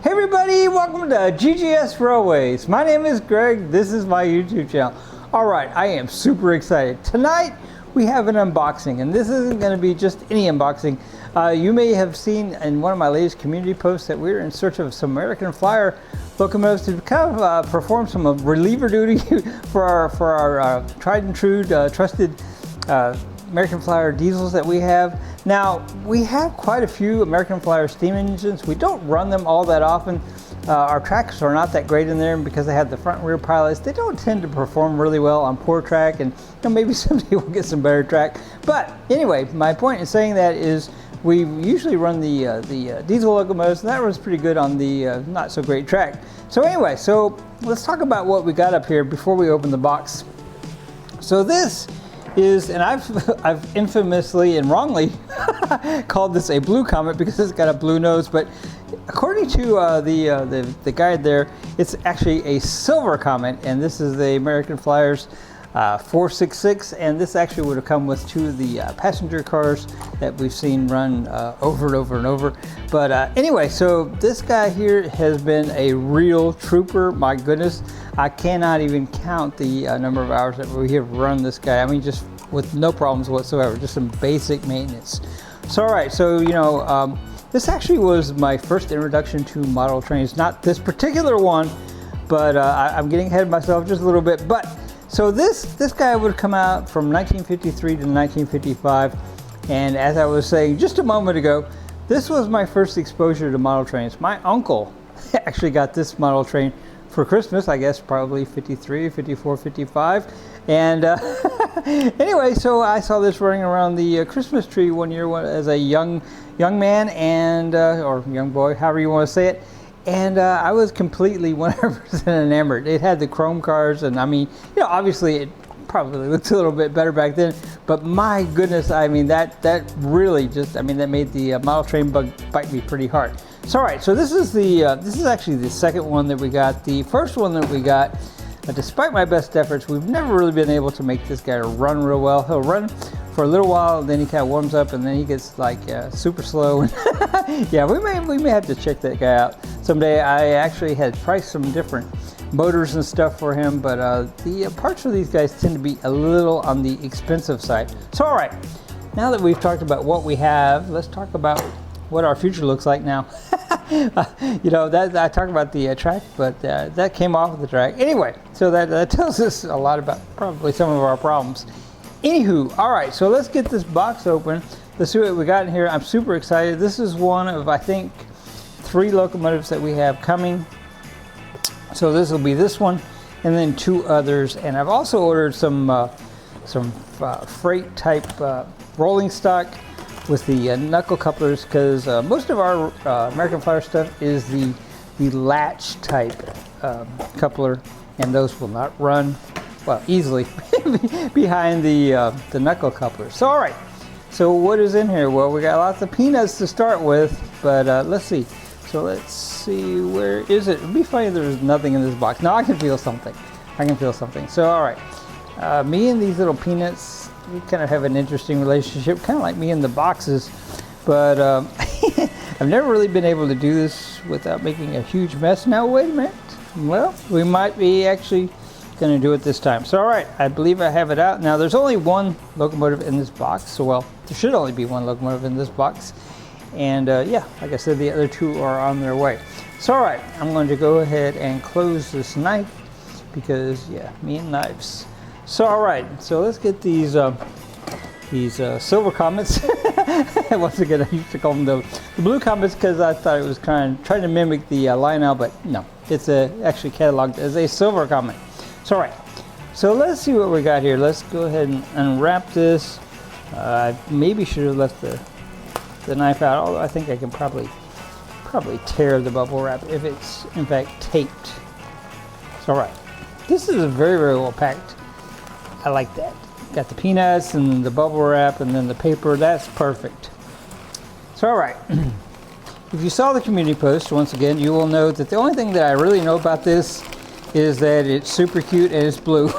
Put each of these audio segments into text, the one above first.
Hey everybody, welcome to GGS Railways. My name is Greg, this is my YouTube channel. Alright, I am super excited. Tonight we have an unboxing, and this isn't going to be just any unboxing. You may have seen in one of my latest community posts that we're in search of some American Flyer locomotives to kind of perform some reliever duty for our tried and true, trusted American Flyer diesels that we have. Now, we have quite a few American Flyer steam engines. We don't run them all that often. Our tracks are not that great in there, and because they have the front and rear pilots, they don't tend to perform really well on poor track, and maybe someday we'll get some better track. But anyway, my point in saying that is we usually run the diesel locomotives, and that runs pretty good on the not so great track. So anyway, so let's talk about what we got up here before we open the box. So this is, and I've infamously and wrongly called this a blue comet because it's got a blue nose, but according to the guide there, it's actually a silver comet, and this is the American Flyers 466, and this actually would have come with two of the passenger cars that we've seen run over and over and over. But anyway, so this guy here has been a real trooper. My goodness, I cannot even count the number of hours that we have run this guy. I mean, just with no problems whatsoever, just some basic maintenance. So all right, so you know, this actually was my first introduction to model trains. Not this particular one, but I'm getting ahead of myself just a little bit. But so this guy would come out from 1953 to 1955, and as I was saying just a moment ago, this was my first exposure to model trains. My uncle actually got this model train for Christmas, I guess probably 53, 54, 55. And anyway, so I saw this running around the Christmas tree one year as a young man, and or young boy, however you want to say it. And I was completely 100% enamored. It had the chrome cars, and I mean, you know, obviously it probably looked a little bit better back then, but my goodness, I mean, that really just, I mean, that made the model train bug bite me pretty hard. So all right, so this is actually the second one that we got. The first one that we got, despite my best efforts, we've never really been able to make this guy run real well. He'll run for a little while, then he kind of warms up, and then he gets like super slow. Yeah, we may have to check that guy out someday. I actually had priced some different motors and stuff for him, but the parts for these guys tend to be a little on the expensive side. So all right, now that we've talked about what we have, let's talk about what our future looks like now. You know, that I talked about the track, but that came off of the track. Anyway, so that tells us a lot about probably some of our problems. Anywho, all right, so let's get this box open. Let's see what we got in here. I'm super excited. This is one of, I think, 3 locomotives that we have coming. So this will be this one, and then 2 others. And I've also ordered some freight type rolling stock with the knuckle couplers, because most of our American Flyer stuff is the latch type coupler, and those will not run well easily behind the knuckle couplers. So all right, so what is in here? Well, we got lots of peanuts to start with, but let's see. So let's see, where is it? It'd be funny if there's nothing in this box. Now I can feel something. I can feel something. So all right, me and these little peanuts, we kind of have an interesting relationship, kind of like me and the boxes, but I've never really been able to do this without making a huge mess. Now wait a minute, well, we might be actually going to do it this time. So all right, I believe I have it out. Now there's only one locomotive in this box, so well, there should only be one locomotive in this box, and yeah, like I said, the other 2 are on their way. So all right, I'm going to go ahead and close this knife, because yeah, me and knives. So all right, so let's get these silver comets. Once again, I used to call them the blue comets because I thought it was trying to mimic the Lionel, but no, it's actually cataloged as a silver comet. So all right, so let's see what we got here. Let's go ahead and unwrap this. I maybe should have left the knife out, although I think I can probably tear the bubble wrap if it's in fact taped. So all right, this is very, very well packed. I like that. Got the peanuts and the bubble wrap and then the paper. That's perfect. So all right, if you saw the community post, once again, you will know that the only thing that I really know about this is that it's super cute and it's blue.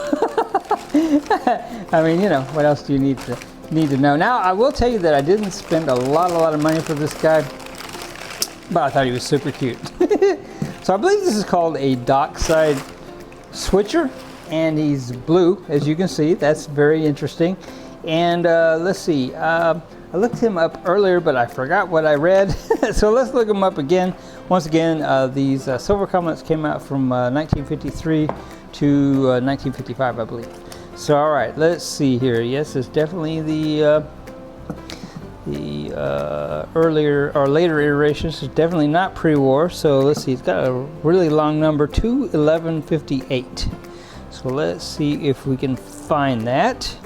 I mean, you know, what else do you need to know? Now, I will tell you that I didn't spend a lot of money for this guy. but I thought he was super cute. So I believe this is called a dockside switcher, and he's blue, as you can see. That's very interesting. And let's see, I looked him up earlier, but I forgot what I read. So let's look him up again. Once again, these silver comments came out from 1953 to 1955, I believe. So all right, let's see here. Yes, it's definitely the earlier or later iterations. It's definitely not pre-war. So let's see, it's got a really long number, 21158. So let's see if we can find that.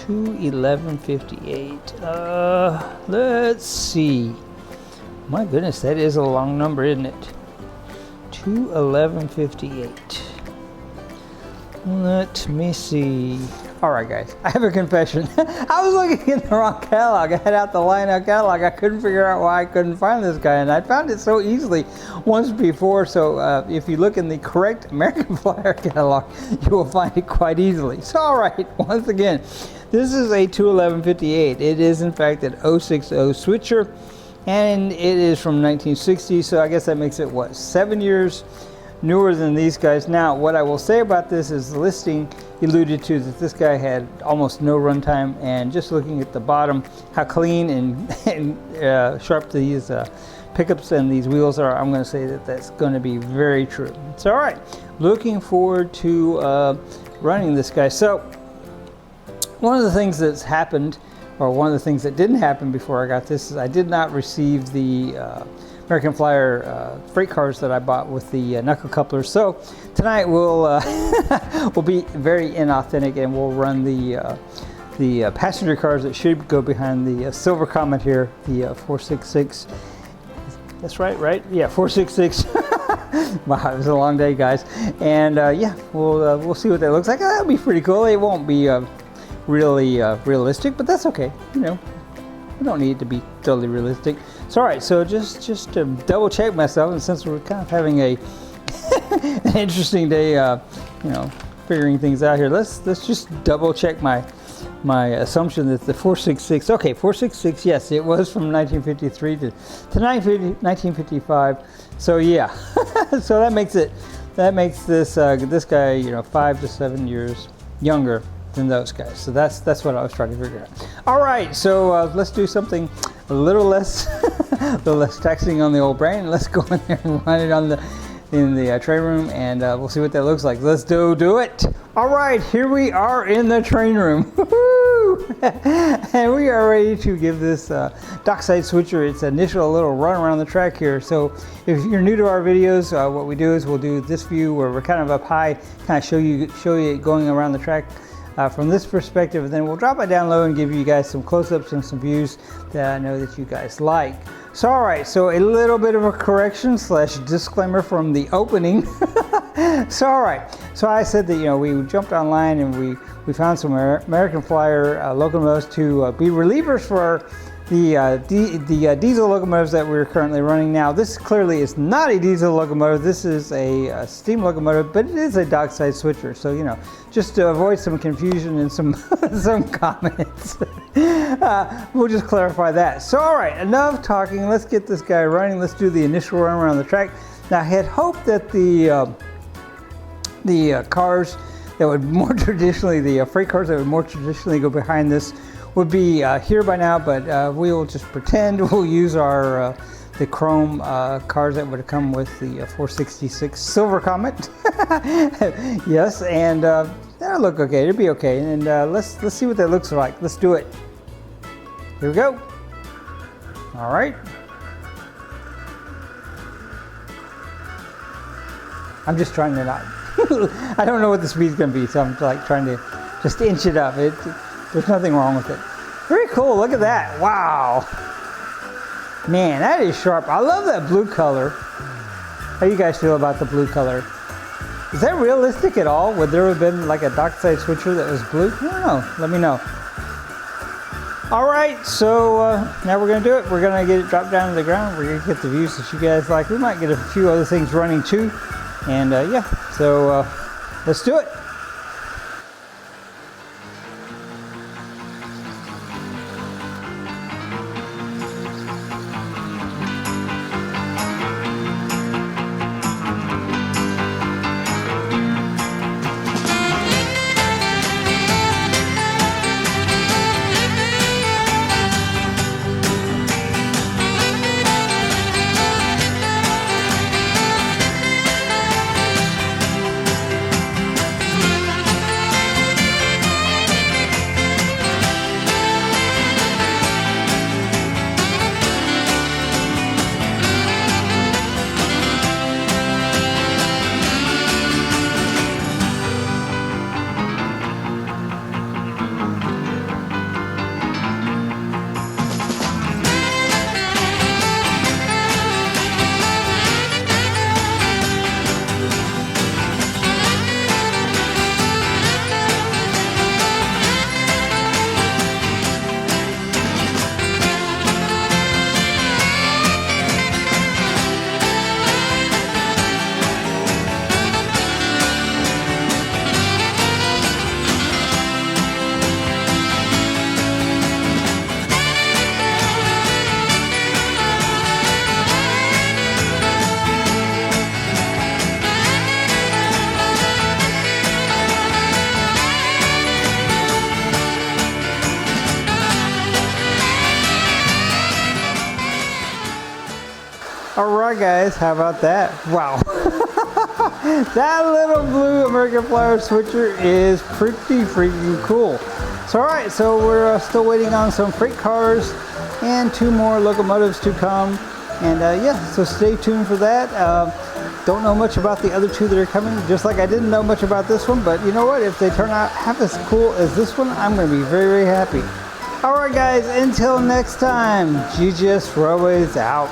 21158. Let's see. My goodness, that is a long number, isn't it? 21158. Let me see. All right, guys, I have a confession. I was looking in the wrong catalog. I had out the Lionel catalog. I couldn't figure out why I couldn't find this guy, and I found it so easily once before. So if you look in the correct American Flyer catalog, you will find it quite easily. So all right, once again, this is a 21158. It is in fact an 060 switcher, and it is from 1960. So I guess that makes it what, 7 years newer than these guys. Now, what I will say about this is the listing alluded to that this guy had almost no runtime, and just looking at the bottom, how clean and sharp these pickups and these wheels are, I'm going to say that that's going to be very true. So, all right, looking forward to running this guy. So, one of the things that's happened, or one of the things that didn't happen before I got this, is I did not receive the American Flyer freight cars that I bought with the knuckle couplers. So tonight we'll will be very inauthentic, and we'll run the passenger cars that should go behind the silver Comet here, the 466. That's right? Yeah, 466. Wow, it was a long day, guys. And yeah, we'll see what that looks like. That'll be pretty cool. It won't be really realistic, but that's okay. You know, we don't need it to be totally realistic. So all right, so just to double check myself, and since we're kind of having an interesting day, you know, figuring things out here, let's just double check my assumption that the 466. Okay, 466. Yes, it was from 1953 to 1955. So yeah, so that makes this this guy, you know, 5 to 7 years younger than those guys. So that's what I was trying to figure out. All right, so let's do something a little less taxing on the old brain. Let's go in there and run it in the train room, and we'll see what that looks like. Let's do it. All right, here we are in the train room. And we are ready to give this dockside switcher its initial little run around the track here. So if you're new to our videos, what we do is we'll do this view where we're kind of up high, kind of show you it going around the track from this perspective, and then we'll drop it down low and give you guys some close-ups and some views that I know that you guys like. So all right, so a little bit of a correction slash disclaimer from the opening. So all right, so I said that, you know, we jumped online and we found some American Flyer locomotives to be relievers for the diesel locomotives that we're currently running now. This clearly is not a diesel locomotive. This is a steam locomotive, but it is a dockside switcher. So, you know, just to avoid some confusion and some some comments, we'll just clarify that. So, all right, enough talking. Let's get this guy running. Let's do the initial run around the track. Now, I had hoped that the cars that would more traditionally, the freight cars that would more traditionally go behind this would be here by now, but we will just pretend. We'll use our the chrome cars that would come with the 466 Silver Comet. Yes, and that'll look okay. It'll be okay. And let's see what that looks like. Let's do it. Here we go. All right. I'm just trying to not. I don't know what the speed's going to be, so I'm like trying to just inch it up. There's nothing wrong with it. Very cool. Look at that. Wow. Man, that is sharp. I love that blue color. How do you guys feel about the blue color? Is that realistic at all? Would there have been like a dockside switcher that was blue? I don't know. Let me know. All right, so now we're going to do it. We're going to get it dropped down to the ground. We're going to get the views that you guys like. We might get a few other things running too. And yeah, so let's do it. Alright guys, how about that? Wow. That little blue American Flyer Switcher is pretty freaking cool. So alright, so we're still waiting on some freight cars and 2 more locomotives to come. And yeah, so stay tuned for that. Don't know much about the other 2 that are coming, just like I didn't know much about this one, but you know what? If they turn out half as cool as this one, I'm going to be very, very happy. Alright guys, until next time, GGS Railways out.